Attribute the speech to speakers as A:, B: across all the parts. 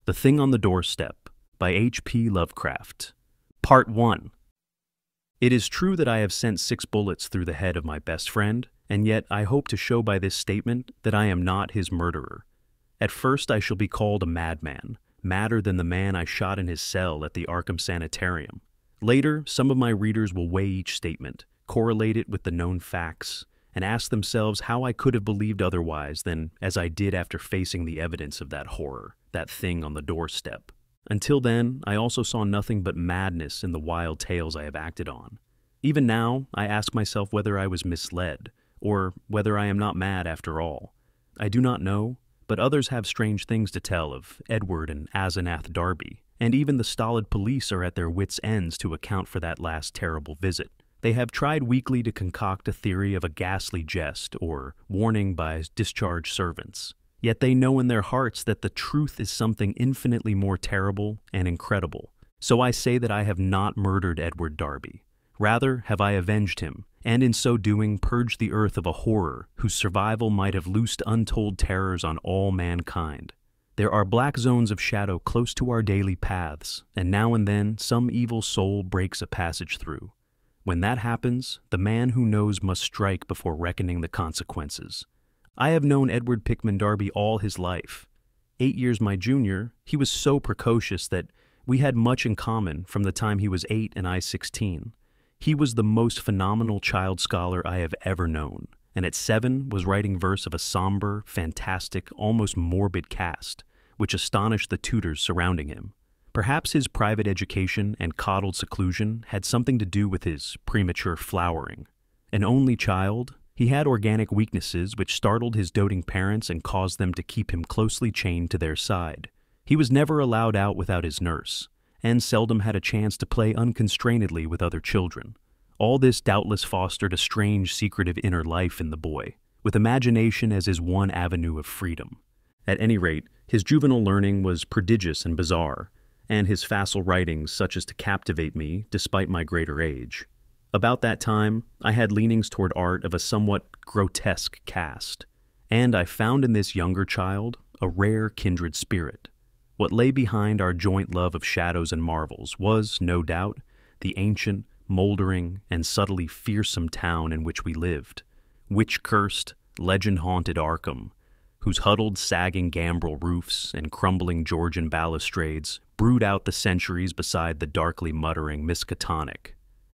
A: The Thing on the Doorstep by H.P. Lovecraft. Part 1. It is true that I have sent 6 bullets through the head of my best friend, and yet I hope to show by this statement that I am not his murderer. At first I shall be called a madman, madder than the man I shot in his cell at the Arkham Sanitarium. Later, some of my readers will weigh each statement, correlate it with the known facts, and ask themselves how I could have believed otherwise than as I did after facing the evidence of that horror, that thing on the doorstep. Until then, I also saw nothing but madness in the wild tales I have acted on. Even now, I ask myself whether I was misled, or whether I am not mad after all. I do not know, but others have strange things to tell of Edward and Asenath Darby, and even the stolid police are at their wits' ends to account for that last terrible visit. They have tried weakly to concoct a theory of a ghastly jest or warning by discharged servants. Yet they know in their hearts that the truth is something infinitely more terrible and incredible. So I say that I have not murdered Edward Darby. Rather have I avenged him, and in so doing purged the earth of a horror whose survival might have loosed untold terrors on all mankind. There are black zones of shadow close to our daily paths, and now and then some evil soul breaks a passage through. When that happens, the man who knows must strike before reckoning the consequences. I have known Edward Pickman Darby all his life. 8 years my junior, he was so precocious that we had much in common from the time he was 8 and I 16. He was the most phenomenal child scholar I have ever known, and at 7 was writing verse of a somber, fantastic, almost morbid cast, which astonished the tutors surrounding him. Perhaps his private education and coddled seclusion had something to do with his premature flowering. An only child, he had organic weaknesses which startled his doting parents and caused them to keep him closely chained to their side. He was never allowed out without his nurse, and seldom had a chance to play unconstrainedly with other children. All this doubtless fostered a strange, secretive inner life in the boy, with imagination as his one avenue of freedom. At any rate, his juvenile learning was prodigious and bizarre, and his facile writings such as to captivate me despite my greater age. About that time, I had leanings toward art of a somewhat grotesque cast, and I found in this younger child a rare kindred spirit. What lay behind our joint love of shadows and marvels was, no doubt, the ancient, moldering, and subtly fearsome town in which we lived, witch-cursed, legend-haunted Arkham, whose huddled, sagging gambrel roofs and crumbling Georgian balustrades brood out the centuries beside the darkly muttering Miskatonic.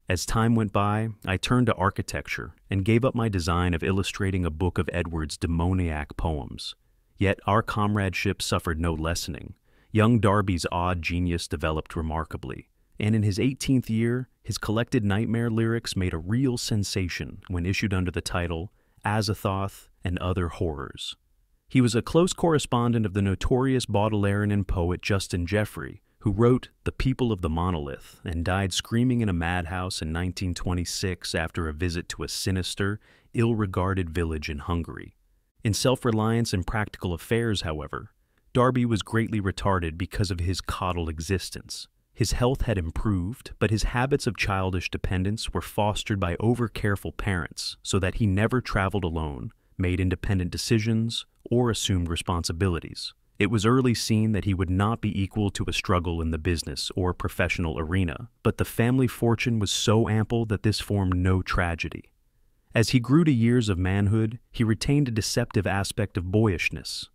A: As time went by, I turned to architecture and gave up my design of illustrating a book of Edward's demoniac poems. Yet our comradeship suffered no lessening. Young Darby's odd genius developed remarkably, and in his 18th year, his collected nightmare lyrics made a real sensation when issued under the title Azathoth and Other Horrors. He was a close correspondent of the notorious Baudelarian poet Justin Jeffrey, who wrote The People of the Monolith and died screaming in a madhouse in 1926 after a visit to a sinister, ill-regarded village in Hungary. In self-reliance and practical affairs, however, Darby was greatly retarded because of his coddled existence. His health had improved, but his habits of childish dependence were fostered by over-careful parents so that he never traveled alone, made independent decisions, or assumed responsibilities. It was early seen that he would not be equal to a struggle in the business or professional arena, but the family fortune was so ample that this formed no tragedy. As he grew to years of manhood, he retained a deceptive aspect of boyishness.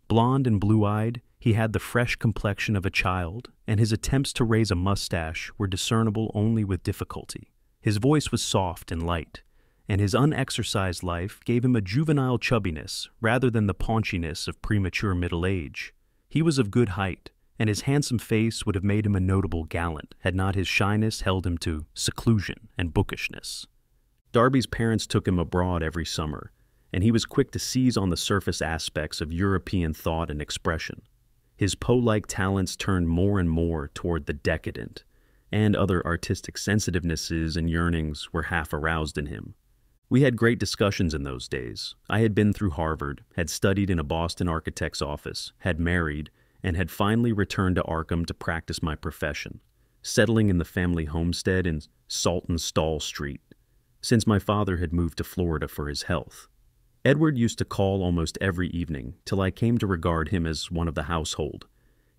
A: Blond and blue-eyed, he had the fresh complexion of a child, and his attempts to raise a mustache were discernible only with difficulty. His voice was soft and light, and his unexercised life gave him a juvenile chubbiness rather than the paunchiness of premature middle age. He was of good height, and his handsome face would have made him a notable gallant had not his shyness held him to seclusion and bookishness. Darby's parents took him abroad every summer, and he was quick to seize on the surface aspects of European thought and expression. His Poe-like talents turned more and more toward the decadent, and other artistic sensitivenesses and yearnings were half aroused in him. We had great discussions in those days. I had been through Harvard, had studied in a Boston architect's office, had married, and had finally returned to Arkham to practice my profession, settling in the family homestead in Saltonstall Street, since my father had moved to Florida for his health. Edward used to call almost every evening, till I came to regard him as one of the household.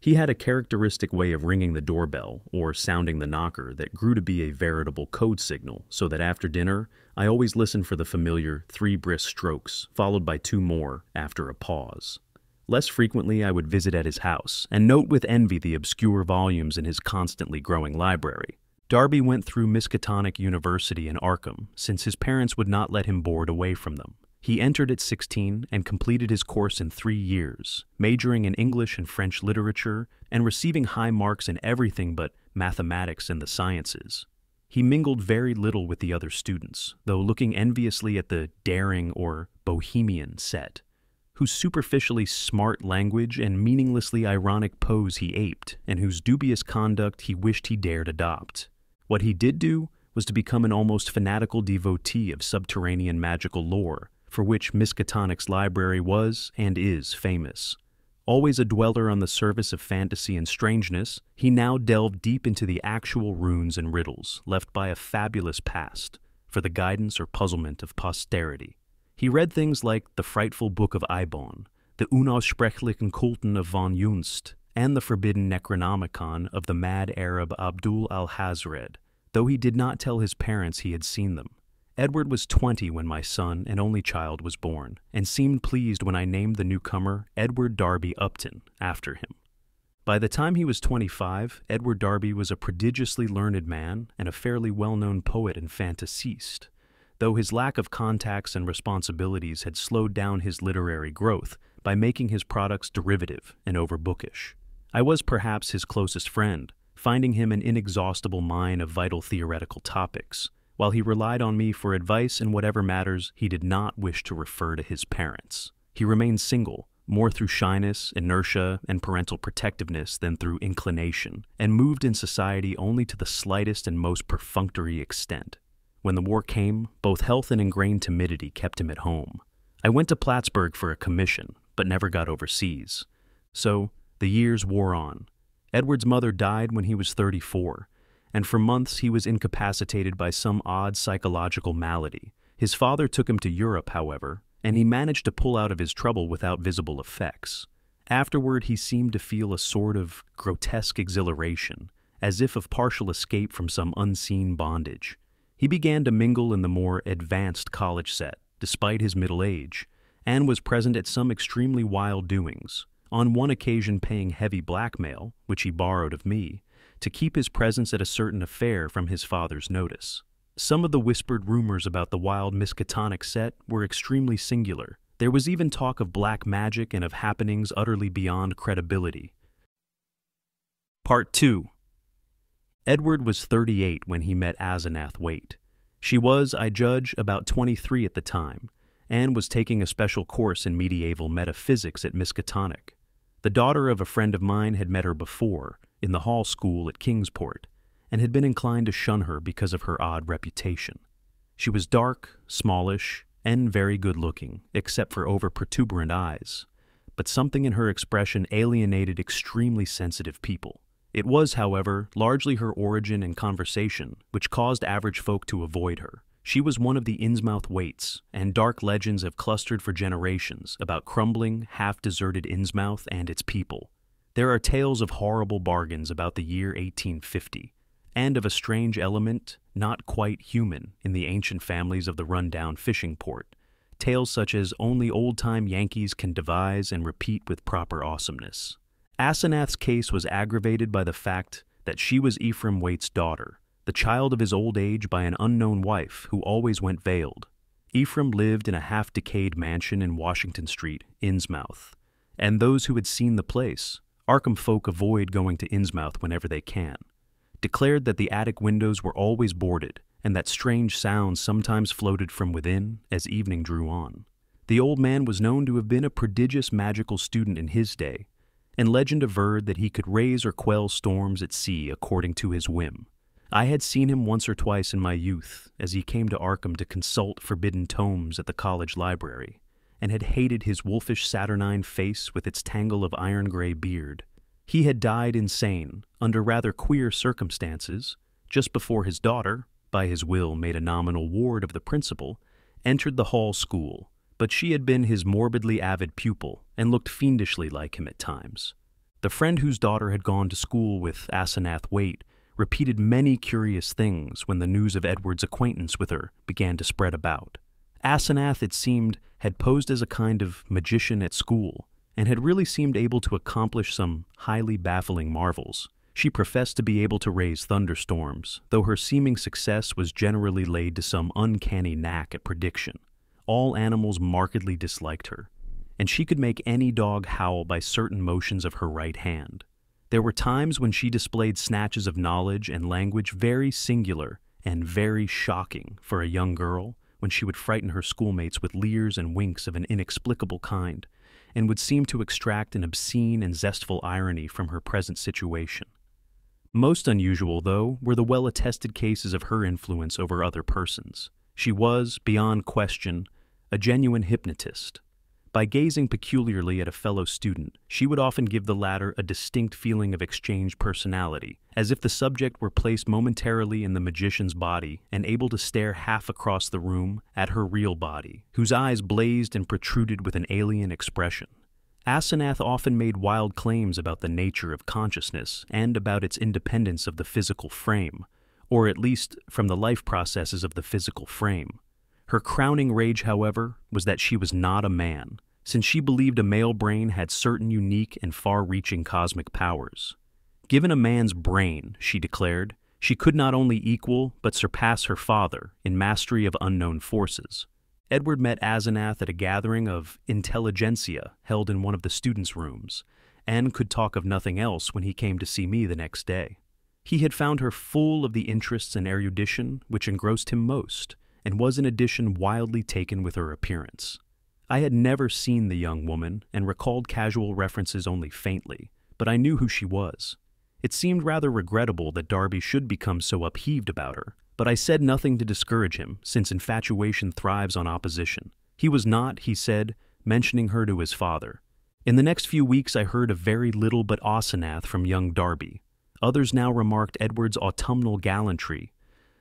A: He had a characteristic way of ringing the doorbell or sounding the knocker that grew to be a veritable code signal, so that after dinner, I always listened for the familiar 3 brisk strokes, followed by 2 more after a pause. Less frequently, I would visit at his house and note with envy the obscure volumes in his constantly growing library. Darby went through Miskatonic University in Arkham, since his parents would not let him board away from them. He entered at 16 and completed his course in 3 years, majoring in English and French literature and receiving high marks in everything but mathematics and the sciences. He mingled very little with the other students, though looking enviously at the daring or bohemian set, whose superficially smart language and meaninglessly ironic pose he aped, and whose dubious conduct he wished he dared adopt. What he did do was to become an almost fanatical devotee of subterranean magical lore, for which Miskatonic's library was and is famous. Always a dweller on the surface of fantasy and strangeness, he now delved deep into the actual runes and riddles left by a fabulous past for the guidance or puzzlement of posterity. He read things like the frightful Book of Eibon, the Unaussprechlichen Kulten of von Junst, and the forbidden Necronomicon of the mad Arab Abdul al-Hazred, though he did not tell his parents he had seen them. Edward was 20 when my son and only child was born, and seemed pleased when I named the newcomer Edward Darby Upton after him. By the time he was 25, Edward Darby was a prodigiously learned man and a fairly well-known poet and fantasiste, though his lack of contacts and responsibilities had slowed down his literary growth by making his products derivative and overbookish. I was perhaps his closest friend, finding him an inexhaustible mine of vital theoretical topics, while he relied on me for advice in whatever matters he did not wish to refer to his parents. He remained single, more through shyness, inertia, and parental protectiveness than through inclination, and moved in society only to the slightest and most perfunctory extent. When the war came, both health and ingrained timidity kept him at home. I went to Plattsburgh for a commission, but never got overseas. So, the years wore on. Edward's mother died when he was 34, and for months he was incapacitated by some odd psychological malady. His father took him to Europe, however, and he managed to pull out of his trouble without visible effects. Afterward, he seemed to feel a sort of grotesque exhilaration, as if of partial escape from some unseen bondage. He began to mingle in the more advanced college set, despite his middle age, and was present at some extremely wild doings, on one occasion paying heavy blackmail, which he borrowed of me, to keep his presence at a certain affair from his father's notice. Some of the whispered rumors about the wild Miskatonic set were extremely singular. There was even talk of black magic and of happenings utterly beyond credibility. Part 2. Edward was 38 when he met Asenath Waite. She was, I judge, about 23 at the time, and was taking a special course in medieval metaphysics at Miskatonic. The daughter of a friend of mine had met her before, in the Hall School at Kingsport, and had been inclined to shun her because of her odd reputation. She was dark, smallish, and very good-looking, except for over-protuberant eyes, but something in her expression alienated extremely sensitive people. It was, however, largely her origin and conversation which caused average folk to avoid her. She was one of the Innsmouth Waites, and dark legends have clustered for generations about crumbling, half-deserted Innsmouth and its people. There are tales of horrible bargains about the year 1850, and of a strange element, not quite human, in the ancient families of the run-down fishing port. Tales such as only old-time Yankees can devise and repeat with proper awesomeness. Asenath's case was aggravated by the fact that she was Ephraim Waite's daughter, the child of his old age by an unknown wife who always went veiled. Ephraim lived in a half-decayed mansion in Washington Street, Innsmouth, and those who had seen the place, Arkham folk avoid going to Innsmouth whenever they can, declared that the attic windows were always boarded and that strange sounds sometimes floated from within as evening drew on. The old man was known to have been a prodigious magical student in his day, and legend averred that he could raise or quell storms at sea according to his whim. I had seen him once or twice in my youth as he came to Arkham to consult forbidden tomes at the college library, and had hated his wolfish saturnine face with its tangle of iron-gray beard. He had died insane, under rather queer circumstances, just before his daughter, by his will made a nominal ward of the principal, entered the Hall School, but she had been his morbidly avid pupil and looked fiendishly like him at times. The friend whose daughter had gone to school with Asenath Waite repeated many curious things when the news of Edward's acquaintance with her began to spread about. Asenath, it seemed, had posed as a kind of magician at school, and had really seemed able to accomplish some highly baffling marvels. She professed to be able to raise thunderstorms, though her seeming success was generally laid to some uncanny knack at prediction. All animals markedly disliked her, and she could make any dog howl by certain motions of her right hand. There were times when she displayed snatches of knowledge and language very singular and very shocking for a young girl, when she would frighten her schoolmates with leers and winks of an inexplicable kind, and would seem to extract an obscene and zestful irony from her present situation. Most unusual, though, were the well-attested cases of her influence over other persons. She was, beyond question, a genuine hypnotist. By gazing peculiarly at a fellow student, she would often give the latter a distinct feeling of exchanged personality, as if the subject were placed momentarily in the magician's body and able to stare half across the room at her real body, whose eyes blazed and protruded with an alien expression. Asenath often made wild claims about the nature of consciousness and about its independence of the physical frame, or at least from the life processes of the physical frame. Her crowning rage, however, was that she was not a man, since she believed a male brain had certain unique and far-reaching cosmic powers. Given a man's brain, she declared, she could not only equal but surpass her father in mastery of unknown forces. Edward met Asenath at a gathering of intelligentsia held in one of the students' rooms, and could talk of nothing else when he came to see me the next day. He had found her full of the interests and erudition which engrossed him most, and was in addition wildly taken with her appearance. I had never seen the young woman, and recalled casual references only faintly, but I knew who she was. It seemed rather regrettable that Darby should become so upheaved about her, but I said nothing to discourage him, since infatuation thrives on opposition. He was not, he said, mentioning her to his father. In the next few weeks I heard of very little but Asenath from young Darby. Others now remarked Edward's autumnal gallantry,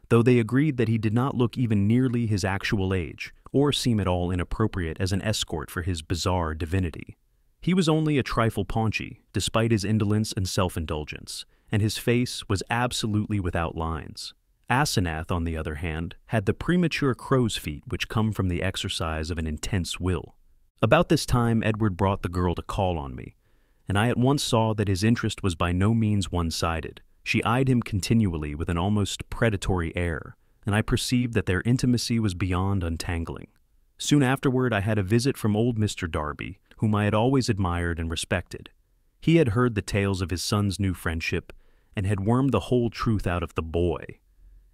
A: though they agreed that he did not look even nearly his actual age, or seem at all inappropriate as an escort for his bizarre divinity. He was only a trifle paunchy, despite his indolence and self-indulgence, and his face was absolutely without lines. Asenath, on the other hand, had the premature crow's feet which come from the exercise of an intense will. About this time Edward brought the girl to call on me, and I at once saw that his interest was by no means one-sided. She eyed him continually with an almost predatory air, and I perceived that their intimacy was beyond untangling. Soon afterward I had a visit from old Mr. Darby, whom I had always admired and respected. He had heard the tales of his son's new friendship, and had wormed the whole truth out of the boy.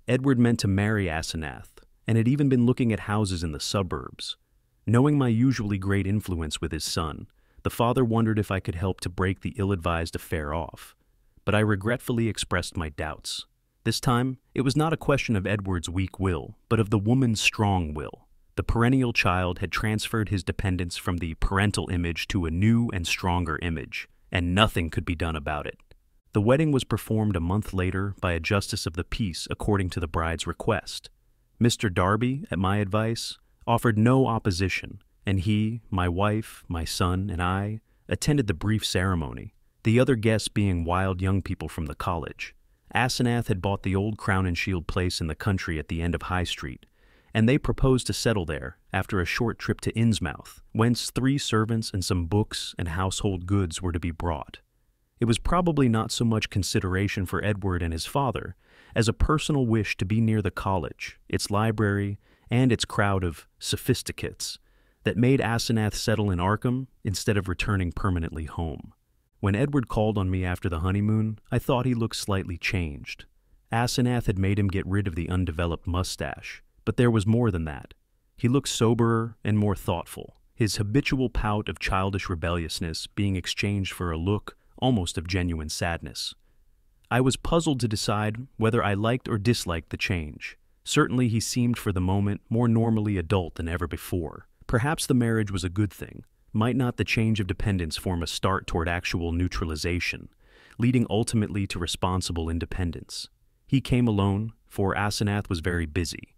A: Edward meant to marry Asenath, and had even been looking at houses in the suburbs. Knowing my usually great influence with his son, the father wondered if I could help to break the ill-advised affair off. But I regretfully expressed my doubts. This time, it was not a question of Edward's weak will, but of the woman's strong will. The perennial child had transferred his dependence from the parental image to a new and stronger image, and nothing could be done about it. The wedding was performed a month later by a justice of the peace according to the bride's request. Mr. Darby, at my advice, offered no opposition, and he, my wife, my son, and I attended the brief ceremony, the other guests being wild young people from the college. Asenath had bought the old Crown and Shield place in the country at the end of High Street, and they proposed to settle there after a short trip to Innsmouth, whence 3 servants and some books and household goods were to be brought. It was probably not so much consideration for Edward and his father as a personal wish to be near the college, its library, and its crowd of sophisticates that made Asenath settle in Arkham instead of returning permanently home. When Edward called on me after the honeymoon, I thought he looked slightly changed. Asenath had made him get rid of the undeveloped mustache, but there was more than that. He looked soberer and more thoughtful, his habitual pout of childish rebelliousness being exchanged for a look almost of genuine sadness. I was puzzled to decide whether I liked or disliked the change. Certainly he seemed for the moment more normally adult than ever before. Perhaps the marriage was a good thing. Might not the change of dependence form a start toward actual neutralization, leading ultimately to responsible independence? He came alone, for Asenath was very busy.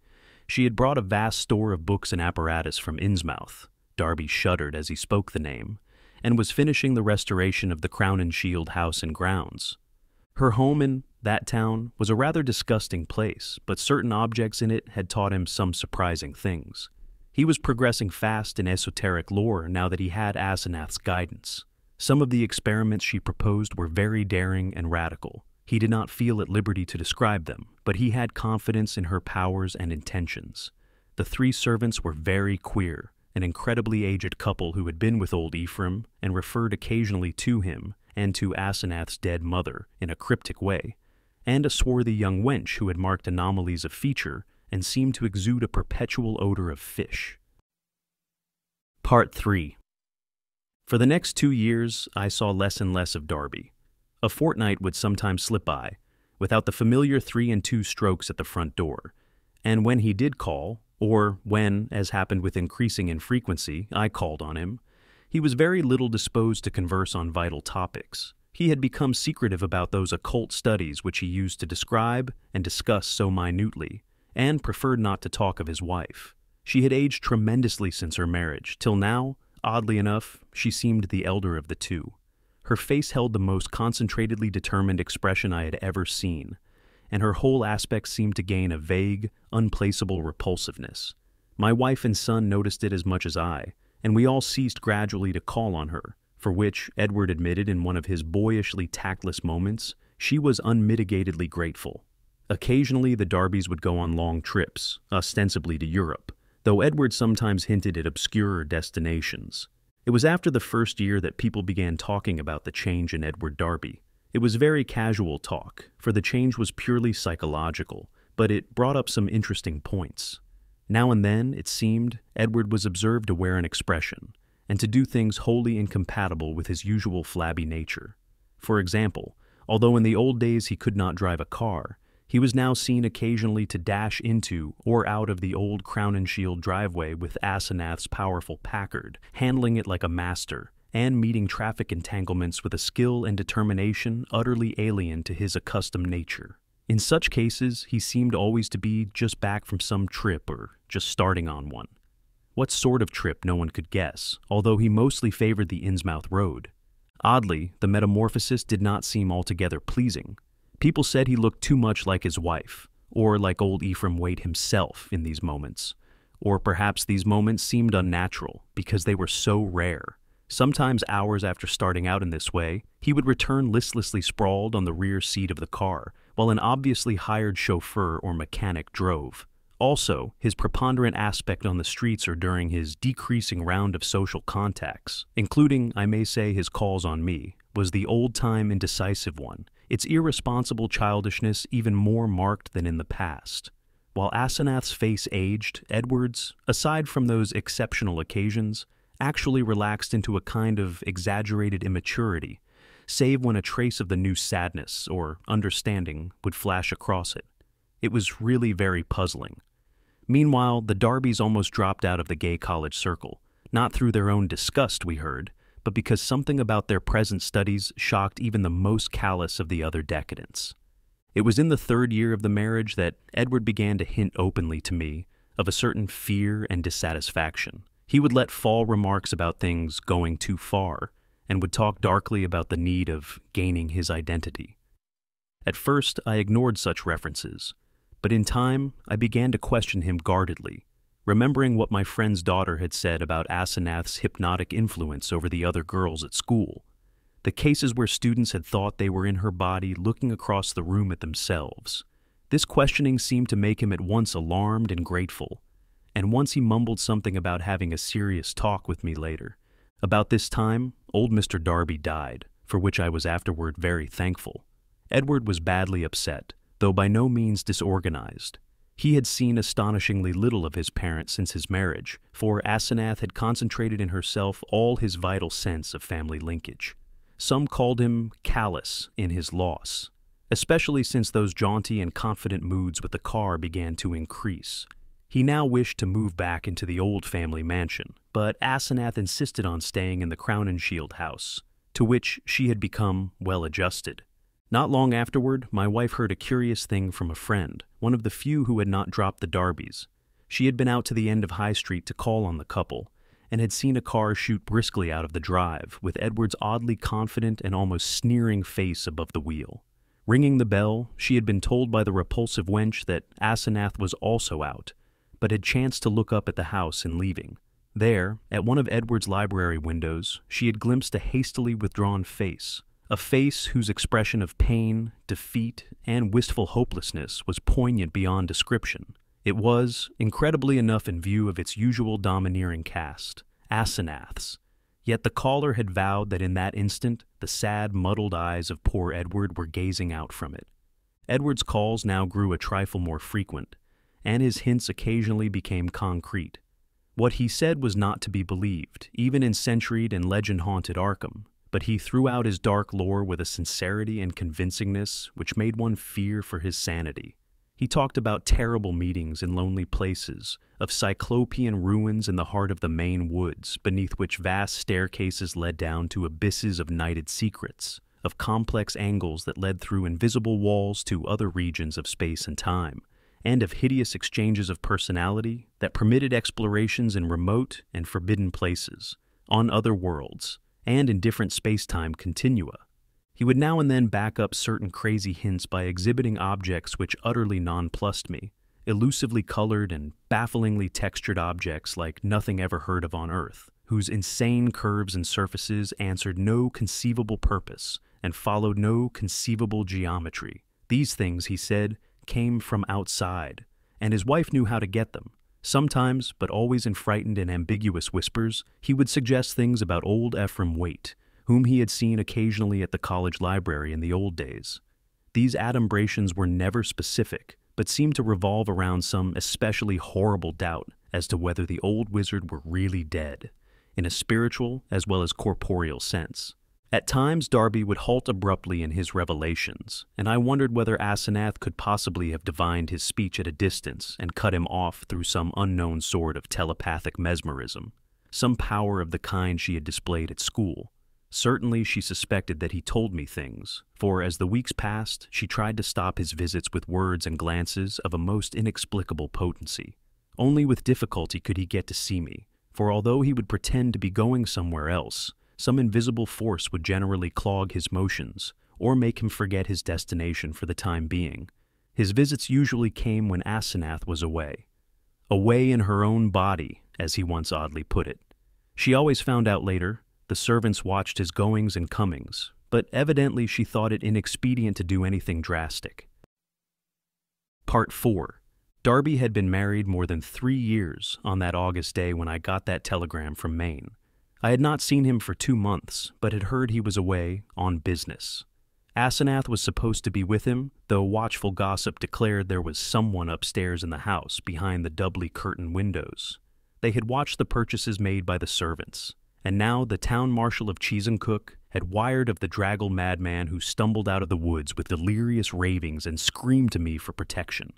A: She had brought a vast store of books and apparatus from Innsmouth. Darby shuddered as he spoke the name, and was finishing the restoration of the Crown and Shield house and grounds. Her home in that town was a rather disgusting place, but certain objects in it had taught him some surprising things. He was progressing fast in esoteric lore now that he had Asenath's guidance. Some of the experiments she proposed were very daring and radical. He did not feel at liberty to describe them, but he had confidence in her powers and intentions. The three servants were very queer, an incredibly aged couple who had been with old Ephraim and referred occasionally to him and to Asenath's dead mother in a cryptic way, and a swarthy young wench who had marked anomalies of feature and seemed to exude a perpetual odor of fish. Part 3. For the next 2 years, I saw less and less of Darby. A fortnight would sometimes slip by, without the familiar 3 and 2 strokes at the front door, and when he did call, or when, as happened with increasing infrequency, I called on him, he was very little disposed to converse on vital topics. He had become secretive about those occult studies which he used to describe and discuss so minutely, and preferred not to talk of his wife. She had aged tremendously since her marriage, till now, oddly enough, she seemed the elder of the two. Her face held the most concentratedly determined expression I had ever seen, and her whole aspect seemed to gain a vague, unplaceable repulsiveness. My wife and son noticed it as much as I, and we all ceased gradually to call on her, for which, Edward admitted in one of his boyishly tactless moments, she was unmitigatedly grateful. Occasionally the Darbys would go on long trips, ostensibly to Europe, though Edward sometimes hinted at obscurer destinations. It was after the first year that people began talking about the change in Edward Darby. It was very casual talk, for the change was purely psychological, but it brought up some interesting points. Now and then, it seemed, Edward was observed to wear an expression, and to do things wholly incompatible with his usual flabby nature. For example, although in the old days he could not drive a car, he was now seen occasionally to dash into or out of the old Crown and Shield driveway with Asenath's powerful Packard, handling it like a master, and meeting traffic entanglements with a skill and determination utterly alien to his accustomed nature. In such cases, he seemed always to be just back from some trip or just starting on one. What sort of trip no one could guess, although he mostly favored the Innsmouth road. Oddly, the metamorphosis did not seem altogether pleasing. People said he looked too much like his wife, or like old Ephraim Waite himself in these moments. Or perhaps these moments seemed unnatural because they were so rare. Sometimes hours after starting out in this way, he would return listlessly sprawled on the rear seat of the car, while an obviously hired chauffeur or mechanic drove. Also, his preponderant aspect on the streets or during his decreasing round of social contacts, including, I may say, his calls on me, was the old-time indecisive one, its irresponsible childishness even more marked than in the past. While Asenath's face aged, Edward's, aside from those exceptional occasions, actually relaxed into a kind of exaggerated immaturity, save when a trace of the new sadness or understanding would flash across it. It was really very puzzling. Meanwhile, the Darbys almost dropped out of the gay college circle, not through their own disgust, we heard, but because something about their present studies shocked even the most callous of the other decadents. It was in the 3rd year of the marriage that Edward began to hint openly to me of a certain fear and dissatisfaction. He would let fall remarks about things going too far, and would talk darkly about the need of gaining his identity. At first, I ignored such references, but in time, I began to question him guardedly, remembering what my friend's daughter had said about Asenath's hypnotic influence over the other girls at school. The cases where students had thought they were in her body looking across the room at themselves. This questioning seemed to make him at once alarmed and grateful, and once he mumbled something about having a serious talk with me later. About this time, old Mr. Darby died, for which I was afterward very thankful. Edward was badly upset, though by no means disorganized. He had seen astonishingly little of his parents since his marriage, for Asenath had concentrated in herself all his vital sense of family linkage. Some called him callous in his loss, especially since those jaunty and confident moods with the car began to increase. He now wished to move back into the old family mansion, but Asenath insisted on staying in the Crown and Shield house, to which she had become well adjusted. Not long afterward, my wife heard a curious thing from a friend, one of the few who had not dropped the Darbys. She had been out to the end of High Street to call on the couple, and had seen a car shoot briskly out of the drive, with Edward's oddly confident and almost sneering face above the wheel. Ringing the bell, she had been told by the repulsive wench that Asenath was also out, but had chanced to look up at the house in leaving. There, at one of Edward's library windows, she had glimpsed a hastily withdrawn face, a face whose expression of pain, defeat, and wistful hopelessness was poignant beyond description. It was, incredibly enough in view of its usual domineering cast, Asenath's. Yet the caller had vowed that in that instant the sad, muddled eyes of poor Edward were gazing out from it. Edward's calls now grew a trifle more frequent, and his hints occasionally became concrete. What he said was not to be believed, even in centuried and legend-haunted Arkham, but he threw out his dark lore with a sincerity and convincingness which made one fear for his sanity. He talked about terrible meetings in lonely places, of cyclopean ruins in the heart of the Maine woods, beneath which vast staircases led down to abysses of nighted secrets, of complex angles that led through invisible walls to other regions of space and time, and of hideous exchanges of personality that permitted explorations in remote and forbidden places, on other worlds, and in different space-time continua. He would now and then back up certain crazy hints by exhibiting objects which utterly nonplussed me, elusively colored and bafflingly textured objects like nothing ever heard of on Earth, whose insane curves and surfaces answered no conceivable purpose and followed no conceivable geometry. These things, he said, came from outside, and his wife knew how to get them. Sometimes, but always in frightened and ambiguous whispers, he would suggest things about old Ephraim Waite, whom he had seen occasionally at the college library in the old days. These adumbrations were never specific, but seemed to revolve around some especially horrible doubt as to whether the old wizard were really dead, in a spiritual as well as corporeal sense. At times, Darby would halt abruptly in his revelations, and I wondered whether Asenath could possibly have divined his speech at a distance and cut him off through some unknown sort of telepathic mesmerism, some power of the kind she had displayed at school. Certainly she suspected that he told me things, for as the weeks passed, she tried to stop his visits with words and glances of a most inexplicable potency. Only with difficulty could he get to see me, for although he would pretend to be going somewhere else, some invisible force would generally clog his motions, or make him forget his destination for the time being. His visits usually came when Asenath was away. Away in her own body, as he once oddly put it. She always found out later. The servants watched his goings and comings, but evidently she thought it inexpedient to do anything drastic. Part 4. Darby had been married more than 3 years on that August day when I got that telegram from Maine. I had not seen him for 2 months, but had heard he was away on business. Asenath was supposed to be with him, though watchful gossip declared there was someone upstairs in the house behind the doubly curtained windows. They had watched the purchases made by the servants, and now the town marshal of Cheesencook had wired of the draggle madman who stumbled out of the woods with delirious ravings and screamed to me for protection.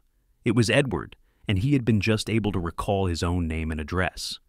A: It was Edward, and he had been just able to recall his own name and address.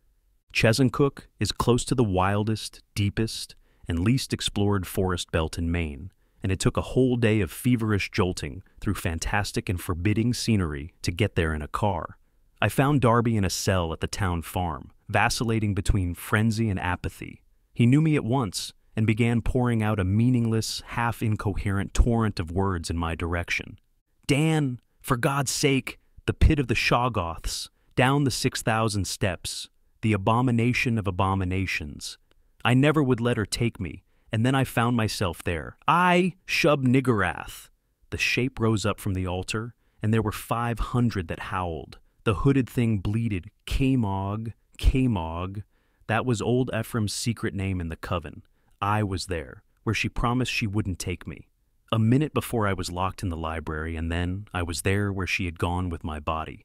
A: Cheesencook is close to the wildest, deepest, and least explored forest belt in Maine, and it took a whole day of feverish jolting through fantastic and forbidding scenery to get there in a car. I found Darby in a cell at the town farm, vacillating between frenzy and apathy. He knew me at once and began pouring out a meaningless, half-incoherent torrent of words in my direction. "Dan, for God's sake, the pit of the Shoggoths, down the 6,000 steps, the abomination of abominations. I never would let her take me, and then I found myself there. I, Shub Niggurath." The shape rose up from the altar, and there were 500 that howled. The hooded thing bleated, "Kamog, Kamog." That was old Ephraim's secret name in the coven. I was there, where she promised she wouldn't take me. A minute before I was locked in the library, and then I was there where she had gone with my body.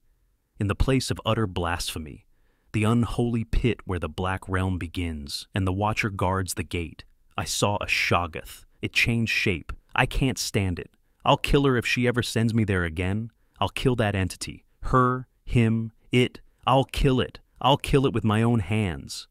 A: In the place of utter blasphemy, the unholy pit where the black realm begins, and the watcher guards the gate. I saw a Shoggoth. It changed shape. I can't stand it. I'll kill her if she ever sends me there again. I'll kill that entity. Her, him, it. I'll kill it. I'll kill it with my own hands.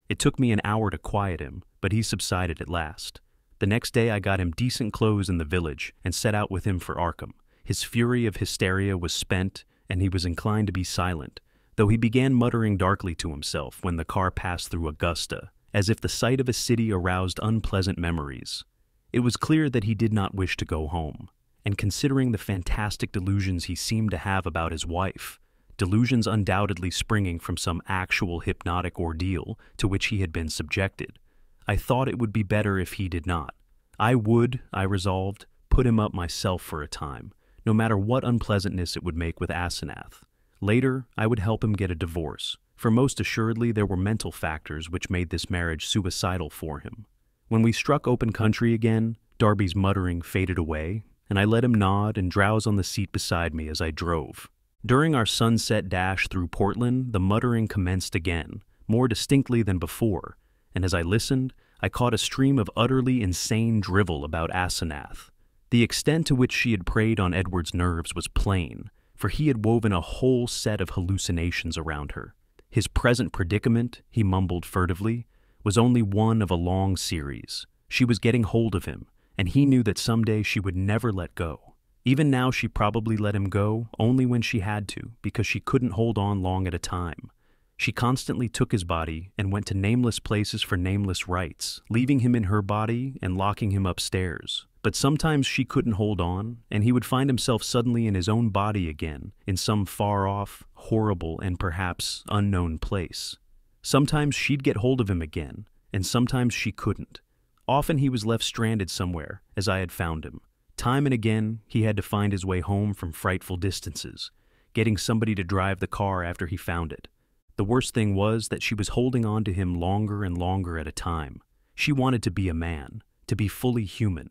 A: It took me an hour to quiet him, but he subsided at last. The next day I got him decent clothes in the village and set out with him for Arkham. His fury of hysteria was spent, and he was inclined to be silent, though he began muttering darkly to himself when the car passed through Augusta, as if the sight of a city aroused unpleasant memories. It was clear that he did not wish to go home, and considering the fantastic delusions he seemed to have about his wife, delusions undoubtedly springing from some actual hypnotic ordeal to which he had been subjected, I thought it would be better if he did not. I resolved, put him up myself for a time, no matter what unpleasantness it would make with Asenath. Later, I would help him get a divorce, for most assuredly there were mental factors which made this marriage suicidal for him. When we struck open country again, Darby's muttering faded away, and I let him nod and drowse on the seat beside me as I drove. During our sunset dash through Portland, the muttering commenced again, more distinctly than before, and as I listened, I caught a stream of utterly insane drivel about Asenath. The extent to which she had preyed on Edward's nerves was plain, for he had woven a whole set of hallucinations around her. His present predicament, he mumbled furtively, was only one of a long series. She was getting hold of him, and he knew that someday she would never let go. Even now she probably let him go only when she had to, because she couldn't hold on long at a time. She constantly took his body and went to nameless places for nameless rites, leaving him in her body and locking him upstairs. But sometimes she couldn't hold on, and he would find himself suddenly in his own body again, in some far-off, horrible, and perhaps unknown place. Sometimes she'd get hold of him again, and sometimes she couldn't. Often he was left stranded somewhere, as I had found him. Time and again, he had to find his way home from frightful distances, getting somebody to drive the car after he found it. The worst thing was that she was holding on to him longer and longer at a time. She wanted to be a man, to be fully human.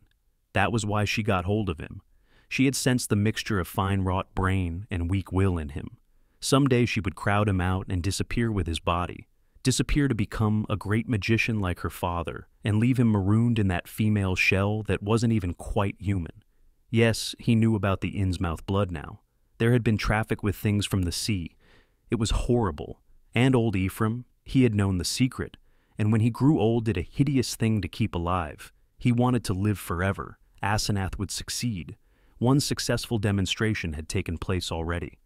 A: That was why she got hold of him. She had sensed the mixture of fine-wrought brain and weak will in him. Someday she would crowd him out and disappear with his body, disappear to become a great magician like her father, and leave him marooned in that female shell that wasn't even quite human. Yes, he knew about the Innsmouth blood now. There had been traffic with things from the sea. It was horrible. And old Ephraim, he had known the secret, and when he grew old did a hideous thing to keep alive. He wanted to live forever. Asenath would succeed. One successful demonstration had taken place already.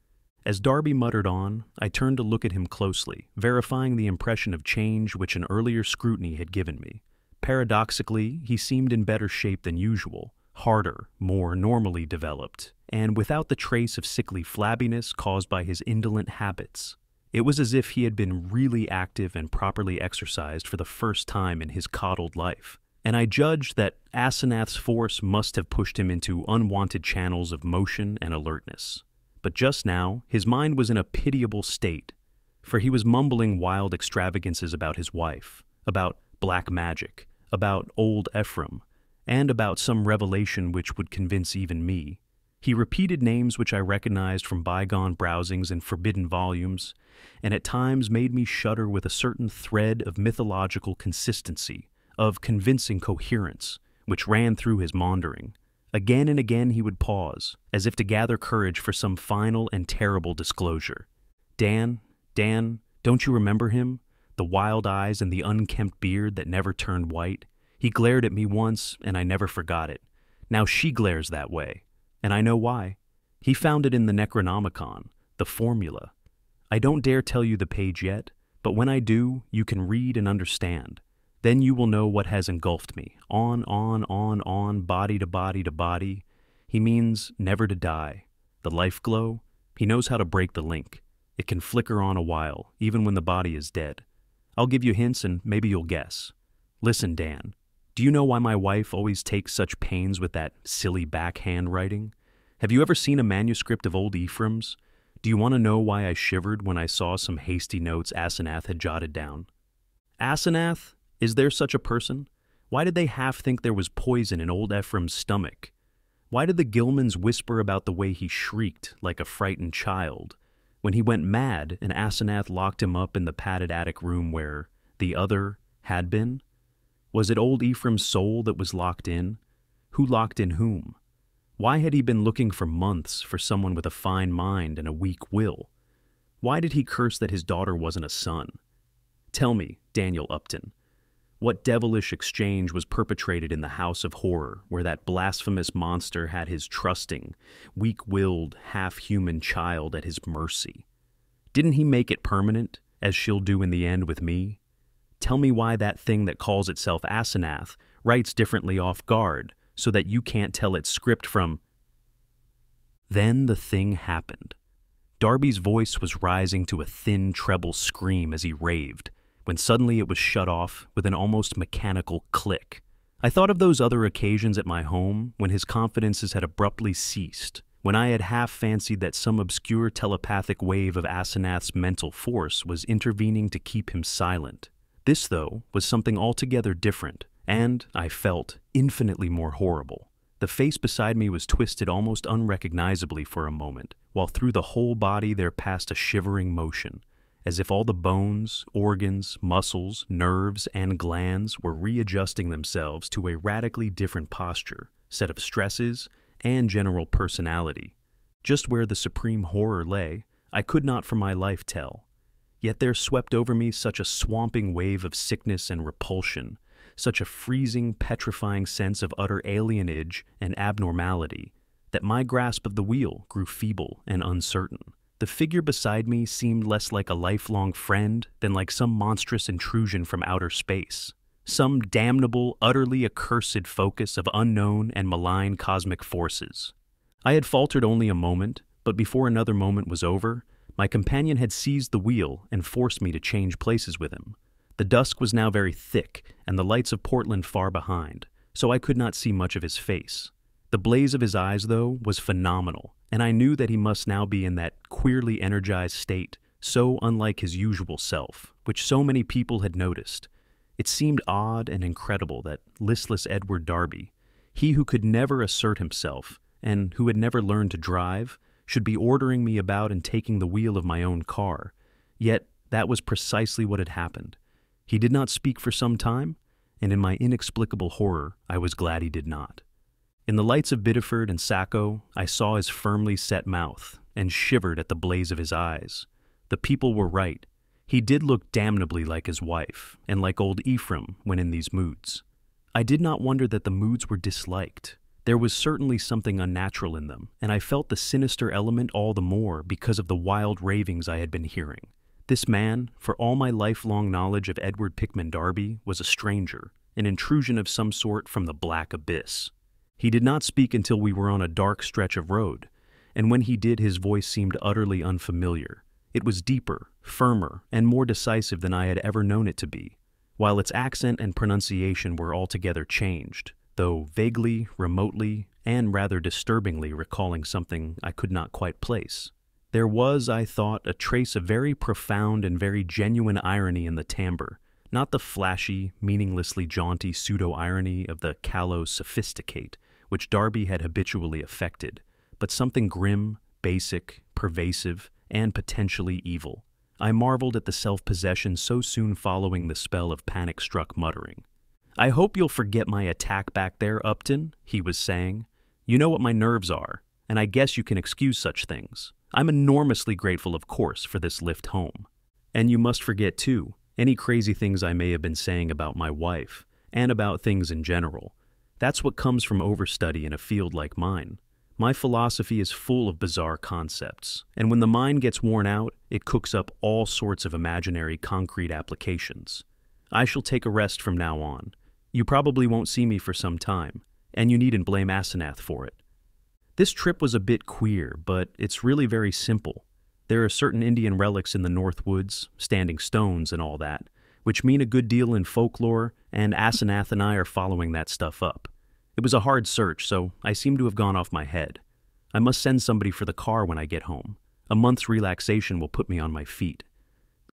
A: As Darby muttered on, I turned to look at him closely, verifying the impression of change which an earlier scrutiny had given me. Paradoxically, he seemed in better shape than usual, harder, more normally developed, and without the trace of sickly flabbiness caused by his indolent habits. It was as if he had been really active and properly exercised for the first time in his coddled life, and I judged that Asenath's force must have pushed him into unwanted channels of motion and alertness. But just now, his mind was in a pitiable state, for he was mumbling wild extravagances about his wife, about black magic, about old Ephraim, and about some revelation which would convince even me. He repeated names which I recognized from bygone browsings in forbidden volumes, and at times made me shudder with a certain thread of mythological consistency, of convincing coherence, which ran through his maundering. Again and again he would pause, as if to gather courage for some final and terrible disclosure. Dan, don't you remember him? The wild eyes and the unkempt beard that never turned white. He glared at me once, and I never forgot it. Now she glares that way. And I know why. He found it in the Necronomicon, the formula. I don't dare tell you the page yet, but when I do, you can read and understand. Then you will know what has engulfed me. On, body to body to body. He means never to die. The life glow, he knows how to break the link. It can flicker on a while, even when the body is dead. I'll give you hints and maybe you'll guess. Listen, Dan. Do you know why my wife always takes such pains with that silly backhand writing? Have you ever seen a manuscript of old Ephraim's? Do you want to know why I shivered when I saw some hasty notes Asenath had jotted down? Asenath? Is there such a person? Why did they half think there was poison in old Ephraim's stomach? Why did the Gilmans whisper about the way he shrieked like a frightened child when he went mad and Asenath locked him up in the padded attic room where the other had been? Was it old Ephraim's soul that was locked in? Who locked in whom? Why had he been looking for months for someone with a fine mind and a weak will? Why did he curse that his daughter wasn't a son? Tell me, Daniel Upton, what devilish exchange was perpetrated in the house of horror where that blasphemous monster had his trusting, weak-willed, half-human child at his mercy? Didn't he make it permanent, as she'll do in the end with me? Tell me why that thing that calls itself Asenath writes differently off guard, so that you can't tell its script from... Then the thing happened. Darby's voice was rising to a thin treble scream as he raved, when suddenly it was shut off with an almost mechanical click. I thought of those other occasions at my home when his confidences had abruptly ceased, when I had half fancied that some obscure telepathic wave of Asenath's mental force was intervening to keep him silent. This, though, was something altogether different, and, I felt, infinitely more horrible. The face beside me was twisted almost unrecognizably for a moment, while through the whole body there passed a shivering motion, as if all the bones, organs, muscles, nerves, and glands were readjusting themselves to a radically different posture, set of stresses, and general personality. Just where the supreme horror lay, I could not for my life tell. Yet there swept over me such a swamping wave of sickness and repulsion, such a freezing, petrifying sense of utter alienage and abnormality, that my grasp of the wheel grew feeble and uncertain. The figure beside me seemed less like a lifelong friend than like some monstrous intrusion from outer space, some damnable, utterly accursed focus of unknown and malign cosmic forces. I had faltered only a moment, but before another moment was over, my companion had seized the wheel and forced me to change places with him. The dusk was now very thick, and the lights of Portland far behind, so I could not see much of his face. The blaze of his eyes, though, was phenomenal, and I knew that he must now be in that queerly energized state, so unlike his usual self, which so many people had noticed. It seemed odd and incredible that listless Edward Darby, he who could never assert himself, and who had never learned to drive, should be ordering me about and taking the wheel of my own car. Yet that was precisely what had happened. He did not speak for some time, and in my inexplicable horror, I was glad he did not. In the lights of Biddeford and Sacco, I saw his firmly set mouth, and shivered at the blaze of his eyes. The people were right. He did look damnably like his wife, and like old Ephraim when in these moods. I did not wonder that the moods were disliked. There was certainly something unnatural in them, and I felt the sinister element all the more because of the wild ravings I had been hearing. This man, for all my lifelong knowledge of Edward Pickman Darby, was a stranger, an intrusion of some sort from the black abyss. He did not speak until we were on a dark stretch of road, and when he did his voice seemed utterly unfamiliar. It was deeper, firmer, and more decisive than I had ever known it to be, while its accent and pronunciation were altogether changed, though vaguely, remotely, and rather disturbingly recalling something I could not quite place. There was, I thought, a trace of very profound and very genuine irony in the timbre, not the flashy, meaninglessly jaunty pseudo-irony of the callow sophisticate, which Darby had habitually affected, but something grim, basic, pervasive, and potentially evil. I marveled at the self-possession so soon following the spell of panic-struck muttering. "I hope you'll forget my attack back there, Upton," he was saying. "You know what my nerves are, and I guess you can excuse such things. I'm enormously grateful, of course, for this lift home. And you must forget, too, any crazy things I may have been saying about my wife, and about things in general. That's what comes from overstudy in a field like mine. My philosophy is full of bizarre concepts, and when the mind gets worn out, it cooks up all sorts of imaginary concrete applications. I shall take a rest from now on. You probably won't see me for some time, and you needn't blame Asenath for it. This trip was a bit queer, but it's really very simple. There are certain Indian relics in the North Woods, standing stones and all that, which mean a good deal in folklore, and Asenath and I are following that stuff up. It was a hard search, so I seem to have gone off my head. I must send somebody for the car when I get home. A month's relaxation will put me on my feet.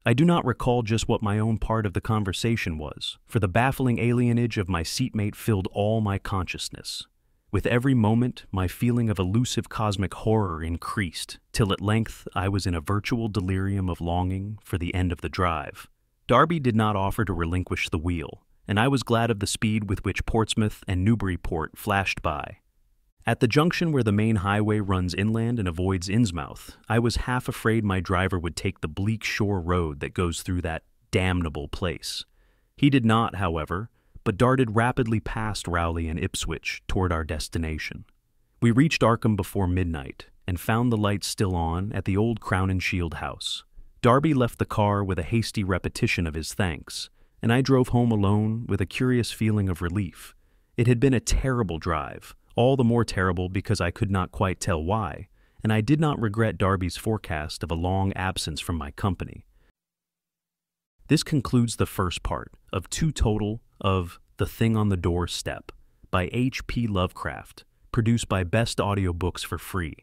A: I do not recall just what my own part of the conversation was, for the baffling alienage of my seatmate filled all my consciousness. With every moment, my feeling of elusive cosmic horror increased, till at length I was in a virtual delirium of longing for the end of the drive. Darby did not offer to relinquish the wheel, and I was glad of the speed with which Portsmouth and Newburyport flashed by. At the junction where the main highway runs inland and avoids Innsmouth, I was half afraid my driver would take the bleak shore road that goes through that damnable place. He did not, however, but darted rapidly past Rowley and Ipswich toward our destination. We reached Arkham before midnight, and found the lights still on at the old Crown and Shield house. Darby left the car with a hasty repetition of his thanks, and I drove home alone with a curious feeling of relief. It had been a terrible drive, all the more terrible because I could not quite tell why, and I did not regret Darby's forecast of a long absence from my company. This concludes the first part of 2 total of The Thing on the Doorstep by H.P. Lovecraft, produced by Best Audiobooks for free.